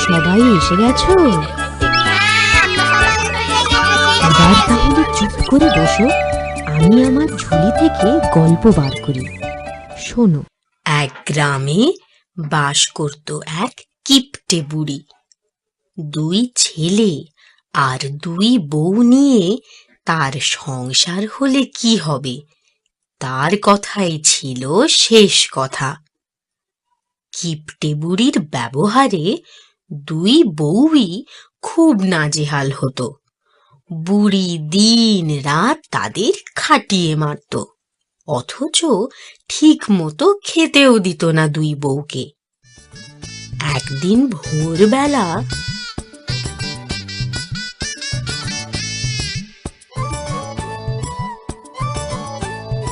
সবাই এসে গেছো? এবার তাহলে চুপ করে বসো, আমি আমার ঝুলি থেকে গল্প বার করি। শোনো। এক গ্রামে বাস করত এক কিপটে বুড়ি। দুই ছেলে আর দুই বউ নিয়ে তার সংসার হলে কি হবে, তার কথাই ছিল শেষ কথা। কিপটে বুড়ির ব্যবহারে দুই বউই খুব নাজেহাল হতো। বুড়ি দিন রাত তাদের খাটিয়ে মারত, অথচ ঠিক মতো খেতেও দিত না দুই বউকে। একদিন ভোরবেলা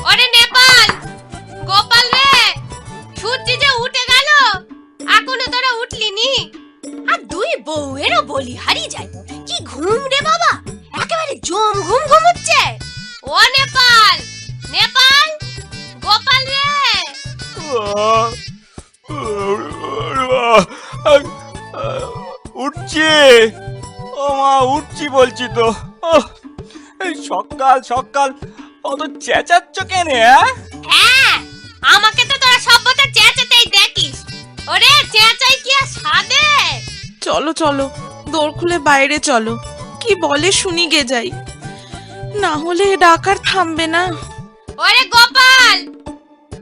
ওরে নেপাল, গোপাল রে, সূর্য যে উঠে গেল, এখনো তোরা উঠলিনি? আর দুই বউয়েরও বলি হারিয়ে যায়। কি ঘুম রে বাবা, একেবারে জম ঘুম ঘুমোচ্ছে। ও নেপাল, নেপাল, গোপাল রে। উঠছি ও মা, উঠছি বলছি তো। এই সকাল সকাল অত চেঁচাচ্ছ কেন? হ্যাঁ, আমাকে তো তোরা সভ্যতা চেঁচাতেই দেখিস। ওরে চেঁচাই কি আর সাদে? চলো চলো, দৌড় খুলে বাইরে চলো, কি বলে শুনি গে যাই, না হলে ডাকার থামবে না। ওরে গোপাল,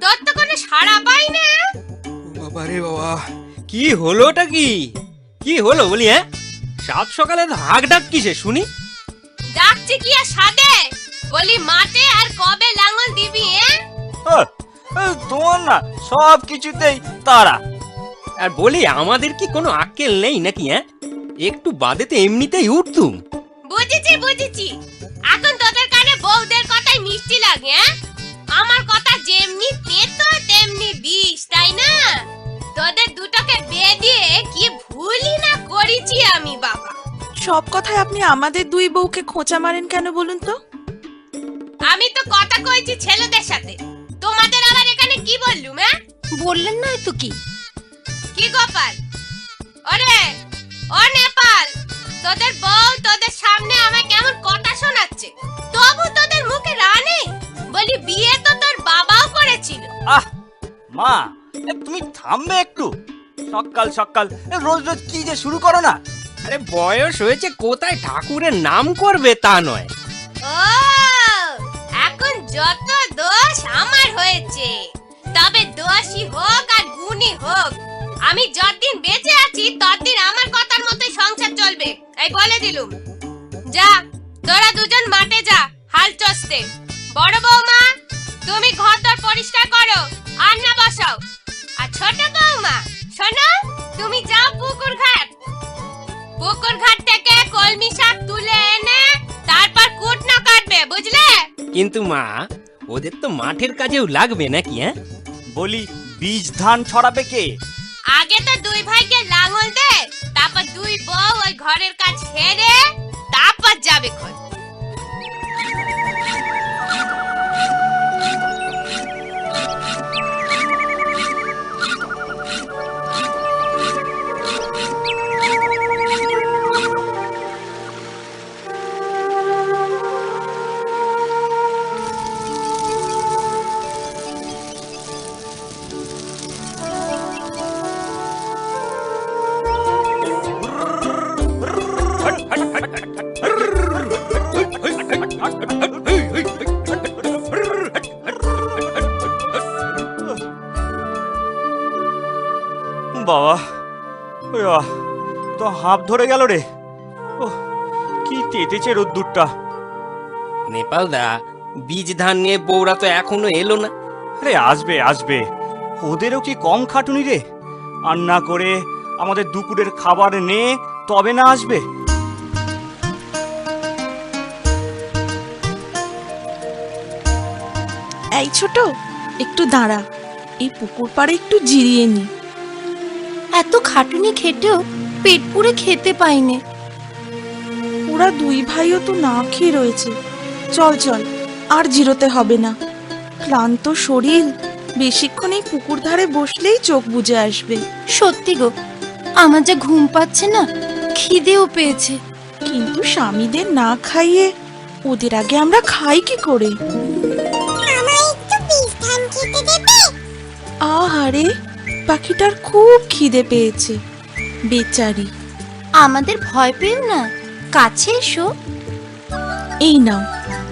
তোর তো কোনো সাড়া পাই না। বাবা রে বাবা, কি হলোটা কি হলো বলি? সাত সকালে হাঁক ডাক কিসে শুনি? ডাকছি কি আর সাদে, বলি মাঠে আর কবে লাঙল দিবি? তোমার না সব কিছুতেই তারা। আর বলি আমাদের কি কোনো আক্কেল নেই নাকি? একটু বাদেতে এমনিতেই উঠতুম। বুঝেছি বুঝেছি, এখন তোদের কানে বউদের কথাই মিষ্টি লাগে। আমার কথা যেমনি তেতো তেমনি বিষ, তাই না? তোদের দুটোকে বেঁধে কি ভুলই না করেছি আমি বাবা। সব কথায় আপনি আমাদের দুই বউকে খোঁচা মারেন কেন বলুন তো? আমি তো কথা কইছি ছেলেদের সাথে, তোমাদের আবার এখানে কি বললুম? বললেন না তো কি? কি গোপাল, ওরে ও নেপাল, তোদের বউ তোদের সামনে আমায় কেমন কথা শোনাচ্ছে, তবু তোদের মুখে রানে বলি বিয়ে তো তোর বাবাও করেছিল। মা, তুমি থামবে একটু? সকাল সকাল রোজ রোজ কি যে শুরু করো না? আরে বয়স হয়েছে, কোথায় ঠাকুরের নাম করবে তা নয়। ও, এখন যত দোষ আমার হয়েছে, তবে দোষী হোক আর গুণী হোক, আমি যতদিন বেঁচে আছি ততদিন আমার কথার মতোই সংসার চলবে, এই বলে দিলুম। যা, তোরা দুজন মাঠে যা হাল চষতে। বড় বৌমা, তুমি ঘরদর পরিষ্কার করো, রান্না বসাও। আর ছোট বৌমা শোনো, তুমি যাও পুকুর ঘাট থেকে কলমি শাক তুলে এনে তারপর কুটনা কাটবে, বুঝলে? কিন্তু মা, ওদের তো মাঠের কাজেও লাগবে নাকি? বলি বীজ ধান ছড়াবে কে? আগে তো দুই ভাইকে লাঙল দে, তারপর দুই বউ ওই ঘরের কাজ সেরে তারপর যাবে খন। বাবা, ওই বাবা, তো হাঁপ ধরে গেল রে। ও কি তেতেছে রোদ্দুরটা। নেপাল দা, বীজ ধান নিয়ে বউরা তো এখনো এলো না। আরে আসবে আসবে, ওদেরও কি কম খাটুনি রে? রান্না করে আমাদের দুপুরের খাবার নে তবে না আসবে। এই ছোট, একটু দাঁড়া, এই পুকুর পাড়ে একটু জিরিয়ে নি। এত খাটুনি খেটেও পেট পুরে খেতে পাইনে। ওরা দুই ভাইও তো না খেয়ে রয়েছে। চল চল, আর জিরোতে হবে না। ক্লান্ত শরীর বেশিক্ষণ এই পুকুর ধারে বসলেই চোখ বুজে আসবে। সত্যি গো, আমার যা ঘুম পাচ্ছে না, খিদেও পেয়েছে। কিন্তু স্বামীদের না খাইয়ে ওদের আগে আমরা খাই কি করে? আহারে, পাখিটার খুব খিদে পেয়েছে, বেচারি। আমাদের ভয় পেও না, কাছে এসো। এই নাও,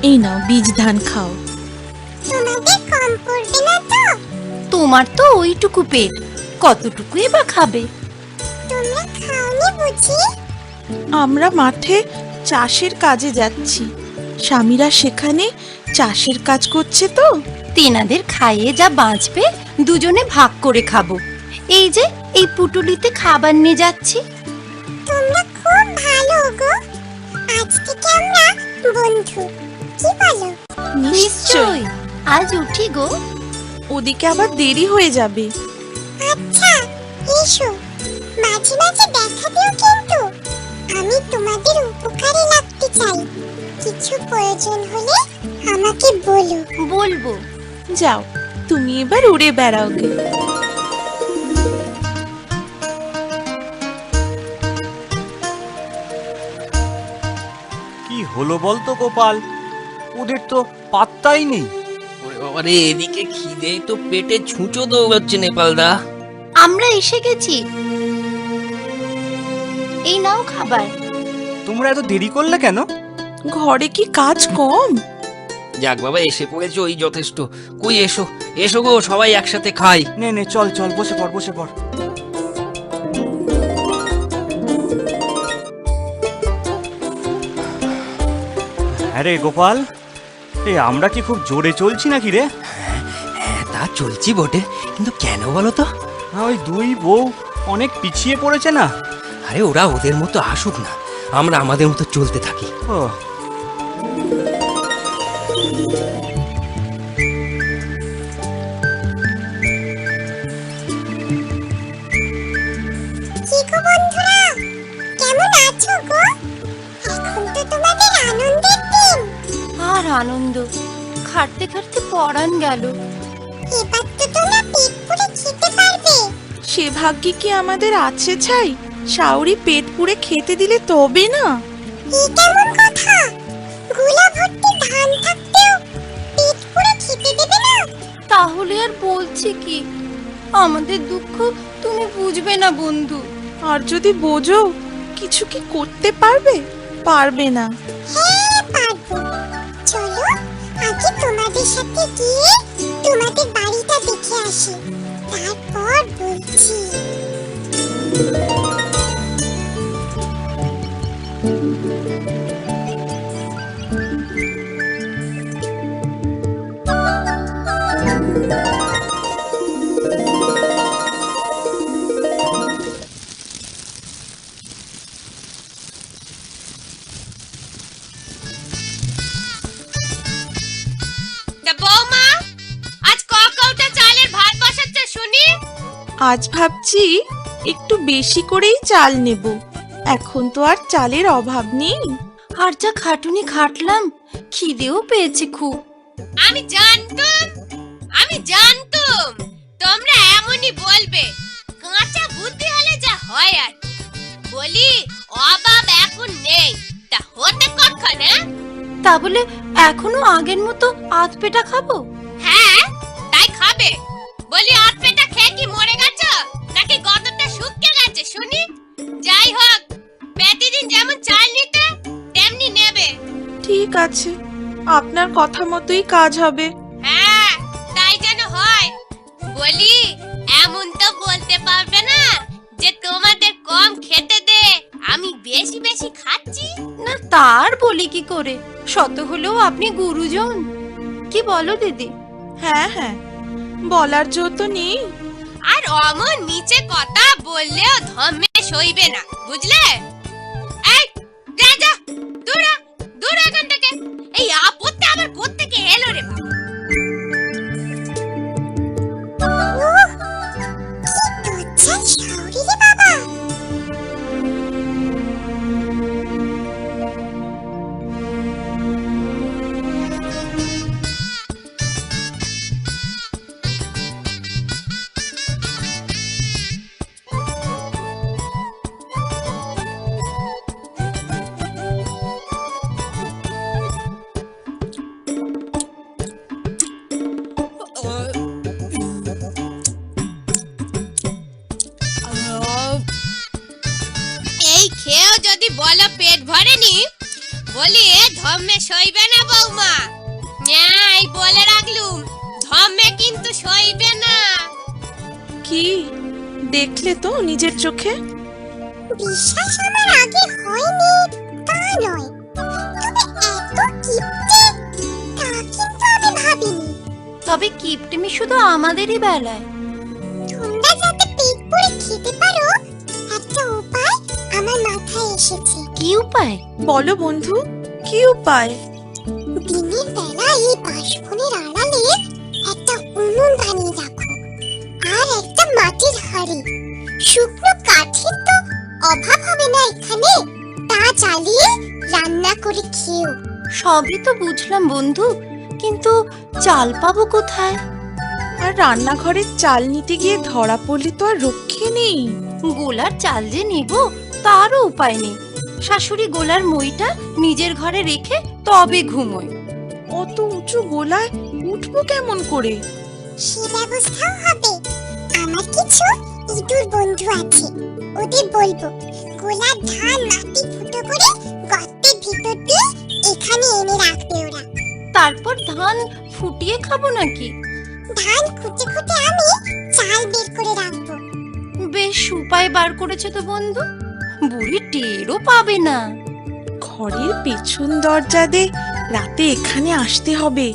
এই নাও, বীজ ধান খাও। তোমার তো ওইটুকু পেট, কতটুকুই বা খাবে? আমরা মাঠে চাষের কাজে যাচ্ছি, স্বামীরা সেখানে চাষের কাজ করছে তো। তেনাদের খাইয়ে যা বাঁচবে দুজনে ভাগ করে খাবো। এই যে এই পুটুলিতে খাবার নিয়ে যাচ্ছি। তোমরা খুব ভালো গো, আজ থেকে আমরা বন্ধু, কি বলো? নিশ্চয়। আজ উঠি গো। ওদিকে আবার দেরি হয়ে যাবে। আচ্ছা, এসো, মাঝে মাঝে দেখা দিও কিন্তু। আমি তোমাদের উপকারে লাগতে চাই। কিছু প্রয়োজন হলে আমাকে বলো। বলবো। যাও, তুমি এবার উড়ে বেড়াও গে। কি হলো বলতো গোপাল, ওদের তো পাত্তাই নেই। ওরে বাবারে, এদিকে খিদে তো পেটে ছুঁচো দৌড়াচ্ছে নেপালদা। আমরা এসে গেছি, এই নাও খাবার। তোমরা এত দেরি করলে কেন? ঘরে কি কাজ কম? যাক বাবা, এসে পড়েছো, ওই যথেষ্ট। কই এসো, এসো গো, সবাই একসাথে খাই। নে নে, চল চল, বসে পড় বসে পড়। আরে গোপাল, আমরা কি খুব জোরে চলছি নাকি রে? হ্যাঁ, তা চলছি বটে, কিন্তু কেন বলো তো? ওই দুই বউ অনেক পিছিয়ে পড়েছে না। আরে ওরা ওদের মতো আসুক না, আমরা আমাদের মতো চলতে থাকি। ও, কি গো বন্ধুরা, কেমন আছো গো? এখন তো তোমাদের আনন্দের দিন। আর আনন্দ, খাটতে খাটতে পরাণ গেল। এবার তো তোমরা পেট পুরে খেতে পারবে। সে ভাগ্যে কি আমাদের আছে ছাই? শাওরি পেট পুড়ে খেতে দিলে তবে না। এই কেমন কথা? গোলা ভর্তি ধান থাকতেও পেট পুরে খেতে দেবে না? তাহলে আর বলছি কি, আমাদের দুঃখ তুমি বুঝবে না বন্ধু। আর যদি বোঝো, কিছু কি করতে পারবে? পারবে না। হ্যাঁ পারবো, চলো আগে তোমাদের সাথে গিয়ে তোমাদের বাড়িটা দেখে আসি, তারপর বলছি। তা বৌমা, আজ ক কৌটা চালের ভাত বসাচ্ছে শুনি? আজ ভাবছি একটু বেশি করেই চাল নেব, এখন তো আর চালের অভাব নেই। আর যা খাটুনি খাটলাম, খিদেও পেয়েছে খুব। আমি জানতুম তোমরা এমনই বলবে। কাঁচা বুদ্ধি হলে যা হয় আর কি। বলি অভাব এখন নেই, তা হতে কখন? তা বলে এখনো আগের মতো আধ পেটা খাবো? হ্যাঁ, তাই খাবে। বলি আধ পেটা খেয়ে কি মরে গেছো, নাকি গতটা শুকিয়ে গেছে শুনি? যাই হোক, প্রতিদিন যেমন চাল নিতে তেমনি নেবে। ঠিক আছে, আপনার কথা মতোই কাজ হবে। হ্যাঁ, তাই যেন হয়। বলি এমন তো বলতে পারবে না যে তোমাদের কম খেতে দে, আমি বেশি বেশি খাচ্ছি। না, তার বলি কি করে? শত হলেও আপনি গুরুজন। কি বলো দিদি? হ্যাঁ হ্যাঁ, বলার জো তো নেই। আর অমন নিচে কথা বললেও ধম্মে সইবে না, বুঝলে? এই যা যা, দূর হ, দূর এখান থেকে। এই আপদটা আবার কোত্থেকে এলো রে বাবা? কি দজ্জাল শাওরি রে বাবা। ধম্মে সইবে না বৌমা। এই বলে রাখলুম, ধম্মে কিন্তু সইবে না। কি দেখলে তো নিজের চোখে? বিশ্বাস আমার আগে হয়নি তা নয়, তবে এত কিপ্টে তা কিন্তু আমি ভাবিনি। তবে কিপটেমি শুধু আমাদেরই বেলায়। তোমরা যাতে পেট পুরে খেতে পারো একটা উপায় আমার মাথায় এসেছে। কি উপায়? বলো বন্ধু, কি উপায়? দিনের বেলা এই বাঁশবনের আড়ালে একটা উনুন বানিয়ে রাখো, আর একটা মাটির হাঁড়ি। শুকনো কাঠের তো অভাব হবে না এখানে, তা জ্বালিয়ে রান্না করে খেও। সবই তো বুঝলাম বন্ধু, কিন্তু চাল পাবো কোথায়? আর রান্নাঘরের চাল নিতে গিয়ে ধরা পড়লে তো আর রক্ষে নেই। গোলার চাল যে নেব তারও উপায় নেই। শাশুড়ি গোলার মইটা নিজের ঘরে রেখে তবে ঘুমোয়। অত উঁচু গোলায় উঠবো কেমন করে? সে ব্যবস্থাও হবে। আমার কিছু ইঁদুর বন্ধু আছে, ওদের বলবো গোলার ধান মাটি ফুটো করে গর্তের ভিতর দিয়ে এখানে এনে রাখবে ওরা। তারপর ধান ফুটিয়ে খাবো নাকি? ধান খুঁটে খুঁটে আমি চাল বের করে রাখবো। বেশ উপায় বার করেছে তো বন্ধু, বুড়ি টেরও পাবে না। ঘরের পেছন দরজা দিয়ে রাতে এখানে আসতে হবে।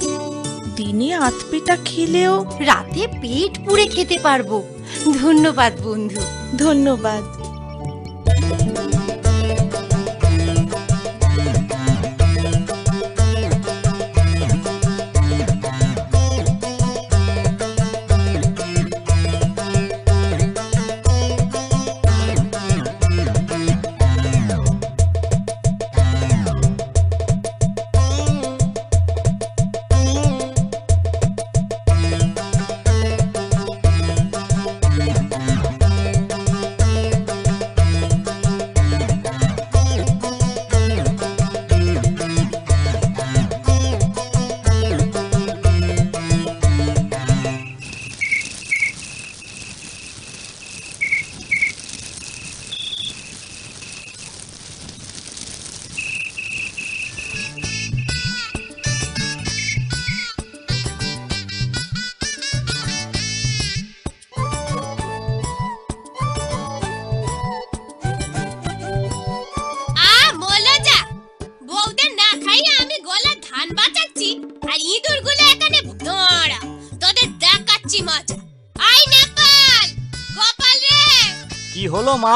দিনে আধপেটা খেলেও। রাতে পেট পুড়ে খেতে পারবো। ধন্যবাদ বন্ধু। ধন্যবাদ। মোলাজা, বউদের না খাইয়ে আমি গোলার ধান বাঁচাচ্ছি, আর ইঁদুরগুলো এখানে দৌড়া, তোদের দেখাচ্ছি মজা। আই নেপাল, গোপাল রে। কি হলো মা,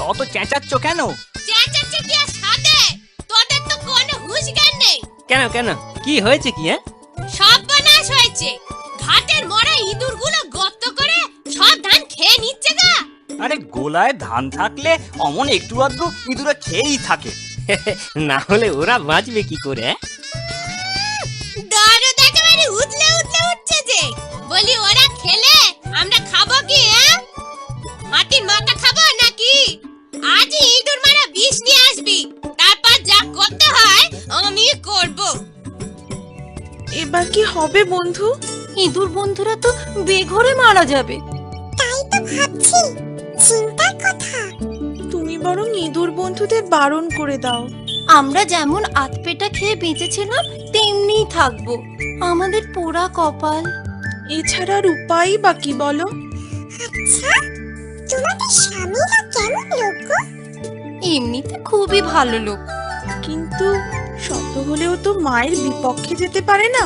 অত চেঁচাচ্ছ কেন? চেঁচাচ্ছি কি আর সাথে? তোদের তো কোনো হুঁশ জ্ঞান নেই। কেন কেন, কি হয়েছে কি? সর্বনাশ হয়েছে। ঘাটের মরা ইঁদুরগুলো গর্ত করে সব ধান খেয়ে নিচ্ছে গা। আরে গোলায় ধান থাকলে অমন একটু আধটু ইঁদুরা খেয়েই থাকে। না হলে ওরা বাঁচবে কি করে? দরদ একেবারে উতলে উতলে উঠছে যে। বলি ওরা খেলে আমরা খাবো কি? হাতির মাথা খাবো নাকি? আজ ইঁদুর মারা বিষ নিয়ে আসবি, তারপর যা করতে হয় আমি করব। এবার কি হবে বন্ধু? ইঁদুর বন্ধুরা তো বেঘরে মারা যাবে। তাই তো ভাবছি, চিন্তার কথা। তুমি বরং ইঁদুর বন্ধুদের বারণ করে দাও। আমরা যেমন আধপেটা খেয়ে বেঁচেছিলাম তেমনিই থাকবো। আমাদের পোড়া কপাল। এছাড়া আর উপায়ই বা কি বলো? আচ্ছা, তোমাদের স্বামীরা কেমন লোক গো? এমনিতে খুবই ভালো লোক। কিন্তু শত হলেও তো মায়ের বিপক্ষে যেতে পারে না,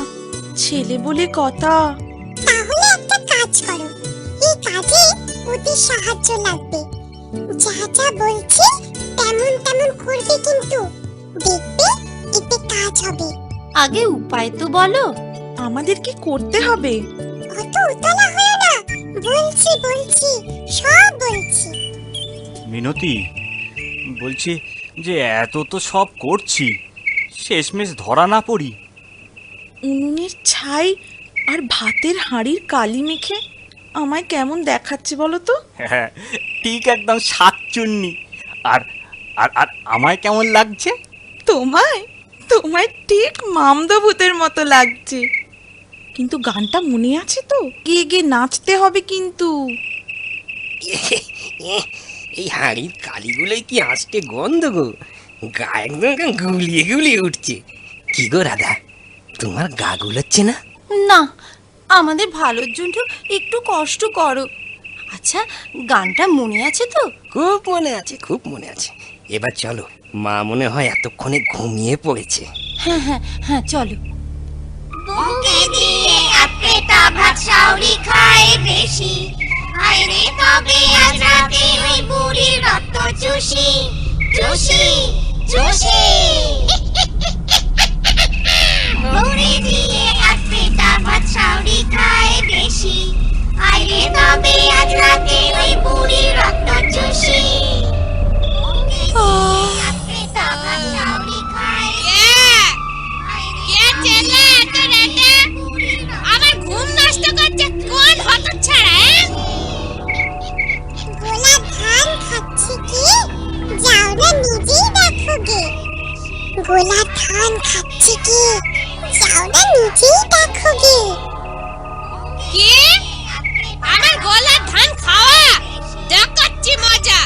ছেলে বলে কথা। তাহলে একটা কাজ করো, এই কাজে ওদের সাহায্য লাগবে। যা যা বলছি তেমন তেমন করবে, কিন্তু দেখবে এতে কাজ হবে। আগে উপায় তো বলো। আমাদের কি করতে হবে? অত উতলা হয়ে না, বলছি বলছি সব বলছি। মিনতি, বলছি যে এত তো সব করছি, শেষমেশ ধরা না পড়ি। উনুনের ছাই আর ভাতের হাঁড়ির কালি মেখে আমায় কেমন দেখাচ্ছে বলো তো? হ্যাঁ, ঠিক একদম সাতচুন্নি। আর আর আর আমায় কেমন লাগছে? তোমায় তোমায় ঠিক মামদভূতের মতো লাগছে। কিন্তু গানটা মনে আছে তো? গিয়ে গিয়ে নাচতে হবে কিন্তু। এই হাঁড়ির কালিগুলোই কি আজকে গন্ধ গো, গা একদম গুলিয়ে গুলিয়ে উঠছে। কি গো রাধা, তোমার গা গুলোচ্ছে না? না, আমাদের ভালোর জন্য একটু কষ্ট করো। আচ্ছা, গানটা মনে আছে তো? খুব মনে আছে, খুব মনে আছে। এবার চলো, মা মনে হয় এতক্ষণে ঘুমিয়ে পড়েছে। হ্যাঁ হ্যাঁ হ্যাঁ, চলো। বুকে দিয়ে আপেটা ভাত শাউরি খায় বেশি, আইরে তবে আজ রাতে ওই বুড়ির রক্ত চুষি চুষি চুষি। বুকে দিয়ে আপেটা ভাত শাউরি খায় বেশি, আইরে তবে আজ রাতে ওই বুড়ির রক্ত চুষি। আপেটা ভাত শাউরি খায় কে চেলে এত রাতে? আমার ঘুম নষ্ট করছে কোন হতচ্ছাড়া? গোলা ধান খাচ্ছে কি? যাও না নিজেই দেখো গে। গোলা ধান খাচ্ছে কি? যাও না নিজেই দেখো গে। কি? আমার গলার ধান খাওয়া? দেখাচ্ছি মজা।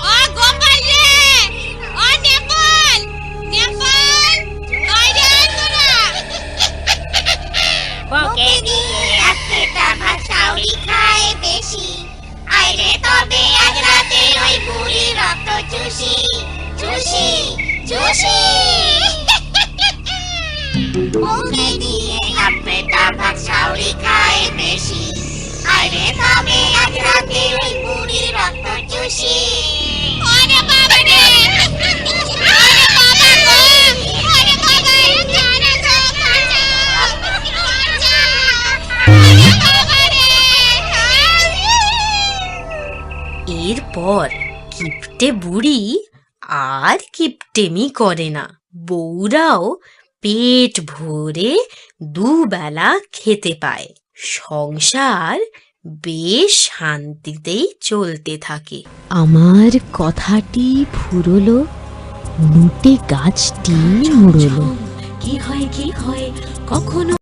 ও গোপাল রে, ও নেপাল, নেপাল, কই রে তোরা? বুকে দিয়ে আপেটা ভাত শাউরি খায় বেশি, আইরে তবে আজ রাতে ওই বুড়ি রক্ত চুষি চুষি চুষি। বুকে দিয়ে আপেটা ভাত শাউরি খায় বেশি, আইরে তবে আজ রাতে ওই বুড়ি রক্ত চুষি। ওরে বাবা রে, ওরে বাবা গো, ওরে বাবা রে, জানা গো, বাঁচাও, বাঁচাও, ওরে বাবা রে। এরপর কিপ্টে বুড়ি আর কিপটেমি করে না। বউরাও পেট ভরে দুবেলা খেতে পায়। সংসার বেশ শান্তিতেই চলতে থাকে। আমার কথাটি ফুরলো, নুটে গাছটি মুড়লো। কি হয় কখনো